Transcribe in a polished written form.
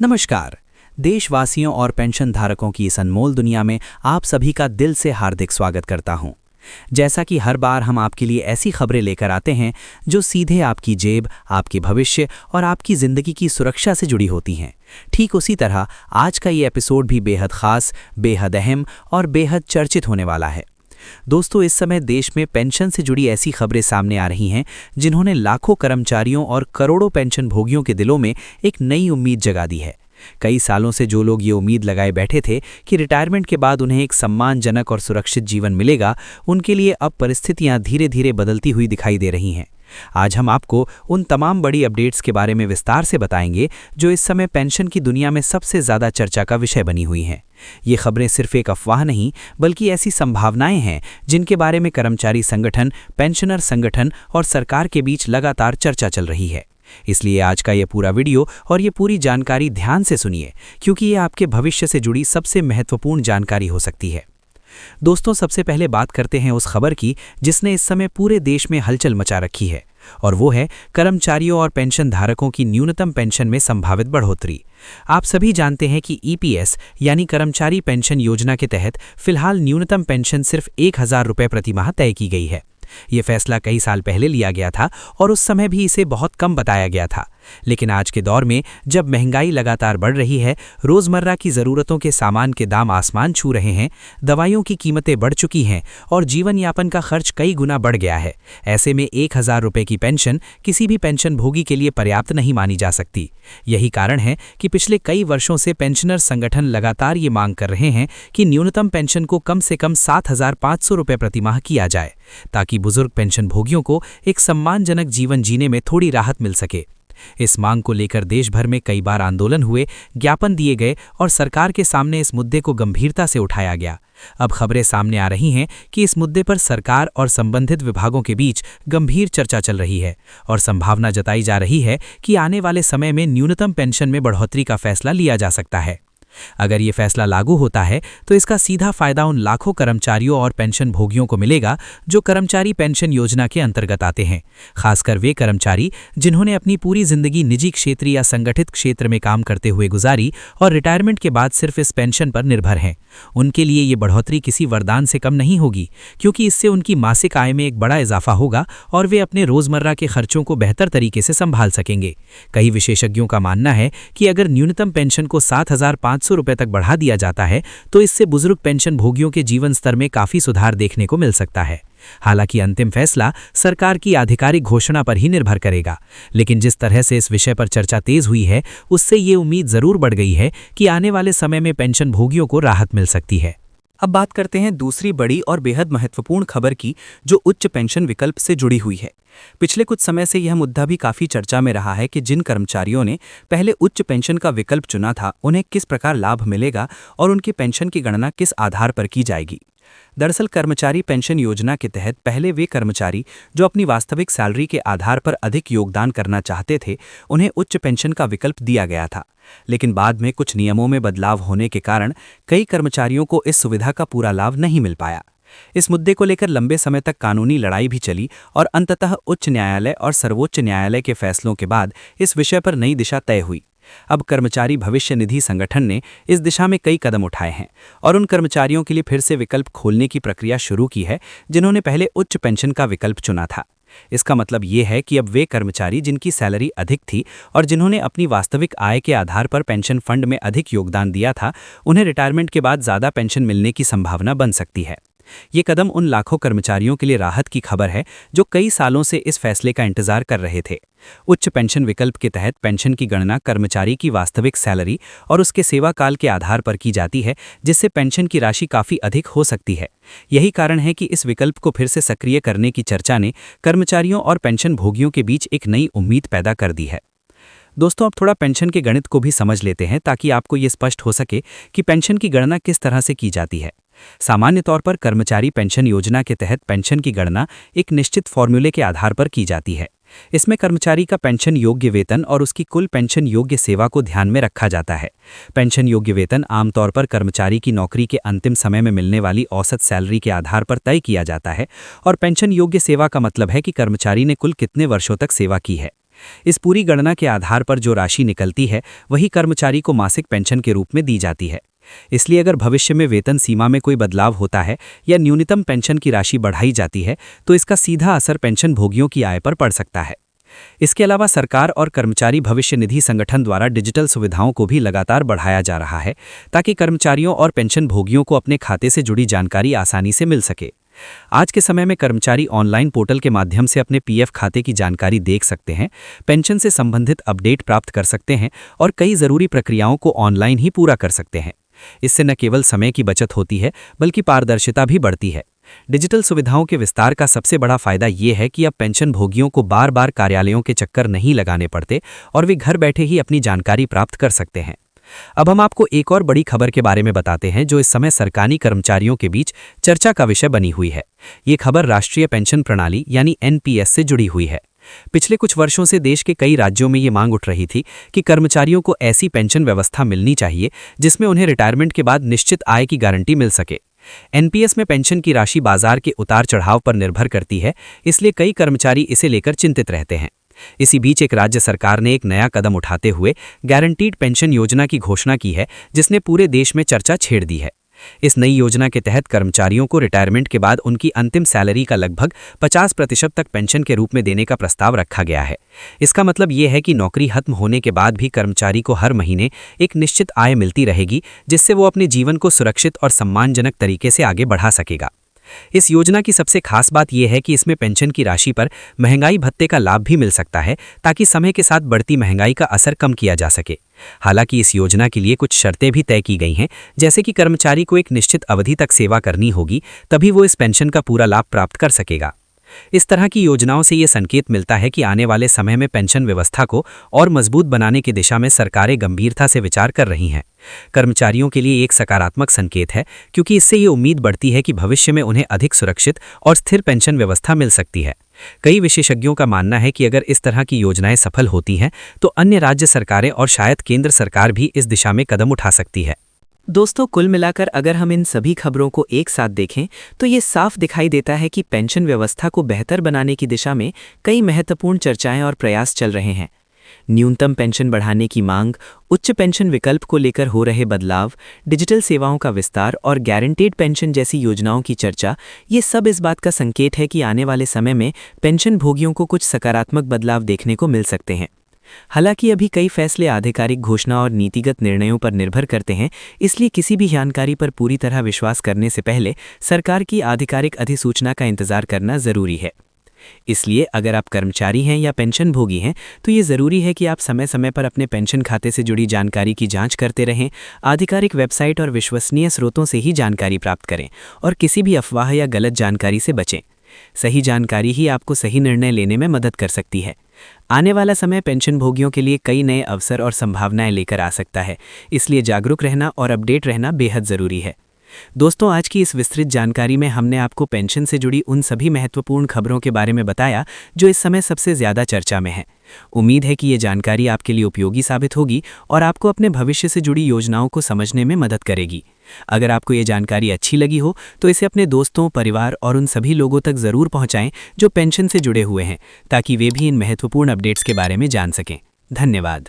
नमस्कार। देशवासियों और पेंशन धारकों की इस अनमोल दुनिया में आप सभी का दिल से हार्दिक स्वागत करता हूं। जैसा कि हर बार हम आपके लिए ऐसी खबरें लेकर आते हैं जो सीधे आपकी जेब, आपके भविष्य और आपकी ज़िंदगी की सुरक्षा से जुड़ी होती हैं, ठीक उसी तरह आज का ये एपिसोड भी बेहद खास, बेहद अहम और बेहद चर्चित होने वाला है। दोस्तों, इस समय देश में पेंशन से जुड़ी ऐसी खबरें सामने आ रही हैं जिन्होंने लाखों कर्मचारियों और करोड़ों पेंशन भोगियों के दिलों में एक नई उम्मीद जगा दी है। कई सालों से जो लोग ये उम्मीद लगाए बैठे थे कि रिटायरमेंट के बाद उन्हें एक सम्मानजनक और सुरक्षित जीवन मिलेगा, उनके लिए अब परिस्थितियां धीरे धीरे बदलती हुई दिखाई दे रही हैं। आज हम आपको उन तमाम बड़ी अपडेट्स के बारे में विस्तार से बताएंगे जो इस समय पेंशन की दुनिया में सबसे ज़्यादा चर्चा का विषय बनी हुई हैं। ये खबरें सिर्फ एक अफवाह नहीं, बल्कि ऐसी संभावनाएं हैं जिनके बारे में कर्मचारी संगठन, पेंशनर संगठन और सरकार के बीच लगातार चर्चा चल रही है। इसलिए आज का ये पूरा वीडियो और ये पूरी जानकारी ध्यान से सुनिए, क्योंकि ये आपके भविष्य से जुड़ी सबसे महत्वपूर्ण जानकारी हो सकती है। दोस्तों, सबसे पहले बात करते हैं उस खबर की जिसने इस समय पूरे देश में हलचल मचा रखी है, और वो है कर्मचारियों और पेंशन धारकों की न्यूनतम पेंशन में संभावित बढ़ोतरी। आप सभी जानते हैं कि ईपीएस यानी कर्मचारी पेंशन योजना के तहत फिलहाल न्यूनतम पेंशन सिर्फ 1000 रुपये प्रति माह तय की गई है। ये फैसला कई साल पहले लिया गया था और उस समय भी इसे बहुत कम बताया गया था, लेकिन आज के दौर में जब महंगाई लगातार बढ़ रही है, रोज़मर्रा की ज़रूरतों के सामान के दाम आसमान छू रहे हैं, दवाइयों की कीमतें बढ़ चुकी हैं और जीवन यापन का खर्च कई गुना बढ़ गया है, ऐसे में 1000 रुपये की पेंशन किसी भी पेंशन भोगी के लिए पर्याप्त नहीं मानी जा सकती। यही कारण है कि पिछले कई वर्षों से पेंशनर संगठन लगातार ये मांग कर रहे हैं कि न्यूनतम पेंशन को कम से कम 7500 रुपये प्रति माह किया जाए, ताकि बुजुर्ग पेंशन भोगियों को एक सम्मानजनक जीवन जीने में थोड़ी राहत मिल सके। इस मांग को लेकर देश भर में कई बार आंदोलन हुए, ज्ञापन दिए गए और सरकार के सामने इस मुद्दे को गंभीरता से उठाया गया। अब खबरें सामने आ रही हैं कि इस मुद्दे पर सरकार और संबंधित विभागों के बीच गंभीर चर्चा चल रही है और संभावना जताई जा रही है कि आने वाले समय में न्यूनतम पेंशन में बढ़ोतरी का फैसला लिया जा सकता है। अगर ये फैसला लागू होता है तो इसका सीधा फायदा उन लाखों कर्मचारियों और पेंशन भोगियों को मिलेगा जो कर्मचारी पेंशन योजना के अंतर्गत आते हैं, खासकर वे कर्मचारी जिन्होंने अपनी पूरी जिंदगी निजी क्षेत्र या संगठित क्षेत्र में काम करते हुए गुजारी और रिटायरमेंट के बाद सिर्फ इस पेंशन पर निर्भर हैं। उनके लिए ये बढ़ोतरी किसी वरदान से कम नहीं होगी, क्योंकि इससे उनकी मासिक आय में एक बड़ा इजाफा होगा और वे अपने रोजमर्रा के खर्चों को बेहतर तरीके से संभाल सकेंगे। कई विशेषज्ञों का मानना है कि अगर न्यूनतम पेंशन को 7500 रुपये तक बढ़ा दिया जाता है तो इससे बुजुर्ग पेंशन भोगियों के जीवन स्तर में काफी सुधार देखने को मिल सकता है। हालांकि अंतिम फैसला सरकार की आधिकारिक घोषणा पर ही निर्भर करेगा, लेकिन जिस तरह से इस विषय पर चर्चा तेज हुई है, उससे ये उम्मीद जरूर बढ़ गई है कि आने वाले समय में पेंशन भोगियों को राहत मिल सकती है। अब बात करते हैं दूसरी बड़ी और बेहद महत्वपूर्ण खबर की, जो उच्च पेंशन विकल्प से जुड़ी हुई है। पिछले कुछ समय से यह मुद्दा भी काफी चर्चा में रहा है कि जिन कर्मचारियों ने पहले उच्च पेंशन का विकल्प चुना था, उन्हें किस प्रकार लाभ मिलेगा और उनकी पेंशन की गणना किस आधार पर की जाएगी। दरअसल कर्मचारी पेंशन योजना के तहत पहले वे कर्मचारी जो अपनी वास्तविक सैलरी के आधार पर अधिक योगदान करना चाहते थे, उन्हें उच्च पेंशन का विकल्प दिया गया था, लेकिन बाद में कुछ नियमों में बदलाव होने के कारण कई कर्मचारियों को इस सुविधा का पूरा लाभ नहीं मिल पाया। इस मुद्दे को लेकर लंबे समय तक कानूनी लड़ाई भी चली और अंततः उच्च न्यायालय और सर्वोच्च न्यायालय के फैसलों के बाद इस विषय पर नई दिशा तय हुई। अब कर्मचारी भविष्य निधि संगठन ने इस दिशा में कई कदम उठाए हैं और उन कर्मचारियों के लिए फिर से विकल्प खोलने की प्रक्रिया शुरू की है जिन्होंने पहले उच्च पेंशन का विकल्प चुना था। इसका मतलब ये है कि अब वे कर्मचारी जिनकी सैलरी अधिक थी और जिन्होंने अपनी वास्तविक आय के आधार पर पेंशन फंड में अधिक योगदान दिया था, उन्हें रिटायरमेंट के बाद ज़्यादा पेंशन मिलने की संभावना बन सकती है। ये कदम उन लाखों कर्मचारियों के लिए राहत की खबर है जो कई सालों से इस फैसले का इंतजार कर रहे थे। उच्च पेंशन विकल्प के तहत पेंशन की गणना कर्मचारी की वास्तविक सैलरी और उसके सेवा काल के आधार पर की जाती है, जिससे पेंशन की राशि काफ़ी अधिक हो सकती है। यही कारण है कि इस विकल्प को फिर से सक्रिय करने की चर्चा ने कर्मचारियों और पेंशन भोगियों के बीच एक नई उम्मीद पैदा कर दी है। दोस्तों, अब थोड़ा पेंशन के गणित को भी समझ लेते हैं ताकि आपको ये स्पष्ट हो सके कि पेंशन की गणना किस तरह से की जाती है। सामान्य तौर पर कर्मचारी पेंशन योजना के तहत पेंशन की गणना एक निश्चित फॉर्मूले के आधार पर की जाती है। इसमें कर्मचारी का पेंशन योग्य वेतन और उसकी कुल पेंशन योग्य सेवा को ध्यान में रखा जाता है। पेंशन योग्य वेतन आमतौर पर कर्मचारी की नौकरी के अंतिम समय में मिलने वाली औसत सैलरी के आधार पर तय किया जाता है और पेंशन योग्य सेवा का मतलब है कि कर्मचारी ने कुल कितने वर्षों तक सेवा की है। इस पूरी गणना के आधार पर जो राशि निकलती है वही कर्मचारी को मासिक पेंशन के रूप में दी जाती है। इसलिए अगर भविष्य में वेतन सीमा में कोई बदलाव होता है या न्यूनतम पेंशन की राशि बढ़ाई जाती है तो इसका सीधा असर पेंशन भोगियों की आय पर पड़ सकता है। इसके अलावा सरकार और कर्मचारी भविष्य निधि संगठन द्वारा डिजिटल सुविधाओं को भी लगातार बढ़ाया जा रहा है ताकि कर्मचारियों और पेंशन भोगियों को अपने खाते से जुड़ी जानकारी आसानी से मिल सके। आज के समय में कर्मचारी ऑनलाइन पोर्टल के माध्यम से अपने पीएफ खाते की जानकारी देख सकते हैं, पेंशन से संबंधित अपडेट प्राप्त कर सकते हैं और कई जरूरी प्रक्रियाओं को ऑनलाइन ही पूरा कर सकते हैं। इससे न केवल समय की बचत होती है बल्कि पारदर्शिता भी बढ़ती है। डिजिटल सुविधाओं के विस्तार का सबसे बड़ा फायदा ये है कि अब पेंशन भोगियों को बार बार कार्यालयों के चक्कर नहीं लगाने पड़ते और वे घर बैठे ही अपनी जानकारी प्राप्त कर सकते हैं। अब हम आपको एक और बड़ी खबर के बारे में बताते हैं जो इस समय सरकारी कर्मचारियों के बीच चर्चा का विषय बनी हुई है। ये खबर राष्ट्रीय पेंशन प्रणाली यानी एनपीएस से जुड़ी हुई है। पिछले कुछ वर्षों से देश के कई राज्यों में ये मांग उठ रही थी कि कर्मचारियों को ऐसी पेंशन व्यवस्था मिलनी चाहिए जिसमें उन्हें रिटायरमेंट के बाद निश्चित आय की गारंटी मिल सके। एनपीएस में पेंशन की राशि बाजार के उतार चढ़ाव पर निर्भर करती है, इसलिए कई कर्मचारी इसे लेकर चिंतित रहते हैं। इसी बीच एक राज्य सरकार ने एक नया कदम उठाते हुए गारंटीड पेंशन योजना की घोषणा की है जिसने पूरे देश में चर्चा छेड़ दी है। इस नई योजना के तहत कर्मचारियों को रिटायरमेंट के बाद उनकी अंतिम सैलरी का लगभग 50% तक पेंशन के रूप में देने का प्रस्ताव रखा गया है। इसका मतलब ये है कि नौकरी खत्म होने के बाद भी कर्मचारी को हर महीने एक निश्चित आय मिलती रहेगी जिससे वो अपने जीवन को सुरक्षित और सम्मानजनक तरीके से आगे बढ़ा सकेगा। इस योजना की सबसे खास बात यह है कि इसमें पेंशन की राशि पर महंगाई भत्ते का लाभ भी मिल सकता है ताकि समय के साथ बढ़ती महंगाई का असर कम किया जा सके। हालांकि इस योजना के लिए कुछ शर्तें भी तय की गई हैं, जैसे कि कर्मचारी को एक निश्चित अवधि तक सेवा करनी होगी, तभी वो इस पेंशन का पूरा लाभ प्राप्त कर सकेगा। इस तरह की योजनाओं से ये संकेत मिलता है कि आने वाले समय में पेंशन व्यवस्था को और मजबूत बनाने की दिशा में सरकारें गंभीरता से विचार कर रही हैं। कर्मचारियों के लिए एक सकारात्मक संकेत है क्योंकि इससे ये उम्मीद बढ़ती है कि भविष्य में उन्हें अधिक सुरक्षित और स्थिर पेंशन व्यवस्था मिल सकती है। कई विशेषज्ञों का मानना है कि अगर इस तरह की योजनाएं सफल होती हैं तो अन्य राज्य सरकारें और शायद केंद्र सरकार भी इस दिशा में कदम उठा सकती है। दोस्तों, कुल मिलाकर अगर हम इन सभी खबरों को एक साथ देखें तो ये साफ दिखाई देता है कि पेंशन व्यवस्था को बेहतर बनाने की दिशा में कई महत्वपूर्ण चर्चाएं और प्रयास चल रहे हैं। न्यूनतम पेंशन बढ़ाने की मांग, उच्च पेंशन विकल्प को लेकर हो रहे बदलाव, डिजिटल सेवाओं का विस्तार और गारंटीड पेंशन जैसी योजनाओं की चर्चा, ये सब इस बात का संकेत है कि आने वाले समय में पेंशन भोगियों को कुछ सकारात्मक बदलाव देखने को मिल सकते हैं। हालांकि अभी कई फैसले आधिकारिक घोषणा और नीतिगत निर्णयों पर निर्भर करते हैं, इसलिए किसी भी जानकारी पर पूरी तरह विश्वास करने से पहले सरकार की आधिकारिक अधिसूचना का इंतजार करना जरूरी है। इसलिए अगर आप कर्मचारी हैं या पेंशन भोगी हैं तो ये ज़रूरी है कि आप समय समय पर अपने पेंशन खाते से जुड़ी जानकारी की जांच करते रहें, आधिकारिक वेबसाइट और विश्वसनीय स्रोतों से ही जानकारी प्राप्त करें और किसी भी अफवाह या गलत जानकारी से बचें। सही जानकारी ही आपको सही निर्णय लेने में मदद कर सकती है। आने वाला समय पेंशन भोगियों के लिए कई नए अवसर और संभावनाएं लेकर आ सकता है, इसलिए जागरूक रहना और अपडेट रहना बेहद ज़रूरी है। दोस्तों, आज की इस विस्तृत जानकारी में हमने आपको पेंशन से जुड़ी उन सभी महत्वपूर्ण खबरों के बारे में बताया जो इस समय सबसे ज़्यादा चर्चा में है। उम्मीद है कि ये जानकारी आपके लिए उपयोगी साबित होगी और आपको अपने भविष्य से जुड़ी योजनाओं को समझने में मदद करेगी। अगर आपको ये जानकारी अच्छी लगी हो तो इसे अपने दोस्तों, परिवार और उन सभी लोगों तक ज़रूर पहुँचाएं जो पेंशन से जुड़े हुए हैं, ताकि वे भी इन महत्वपूर्ण अपडेट्स के बारे में जान सकें। धन्यवाद।